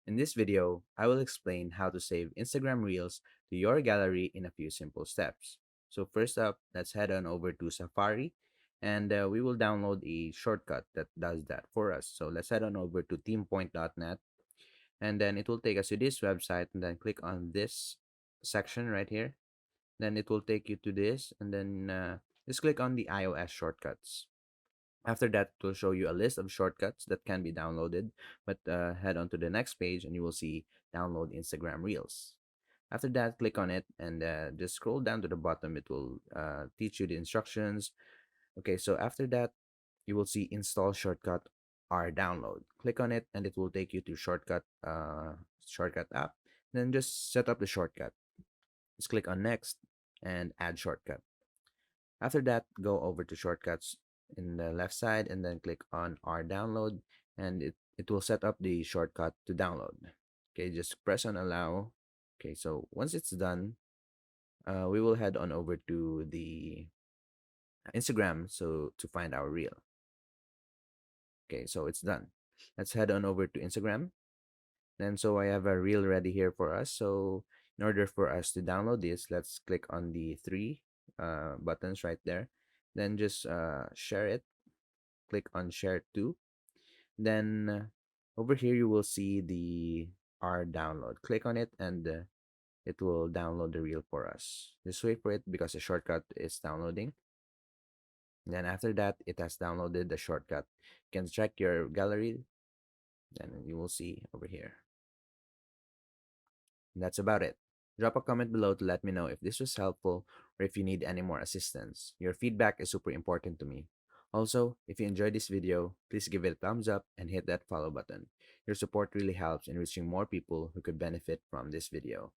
In this video, I will explain how to save Instagram Reels to your gallery in a few simple steps. So first up, let's head on over to Safari and we will download a shortcut that does that for us. So let's head on over to teampoint.net and then it will take us to this website and then click on this section right here. Then it will take you to this and then just click on the iOS shortcuts. After that, it will show you a list of shortcuts that can be downloaded, but head on to the next page and you will see download Instagram Reels. After that, click on it and just scroll down to the bottom. It will teach you the instructions. Okay, so after that, you will see install shortcut or download. Click on it and it will take you to shortcut app. Then just set up the shortcut. Just click on next and add shortcut. After that, go over to shortcuts in the left side and then click on our download and it will set up the shortcut to download. Okay, just press on allow. Okay, so once it's done, we will head on over to the Instagram so to find our reel. Okay, so it's done. Let's head on over to Instagram. Then so I have a reel ready here for us. So in order for us to download this, let's click on the three buttons right there. Then just share it. Click on share to. Then over here you will see the R download. Click on it and it will download the reel for us. Just wait for it because the shortcut is downloading. Then after that, it has downloaded the shortcut. You can check your gallery. Then you will see over here. And that's about it. Drop a comment below to let me know if this was helpful or if you need any more assistance. Your feedback is super important to me. Also, if you enjoyed this video, please give it a thumbs up and hit that follow button. Your support really helps in reaching more people who could benefit from this video.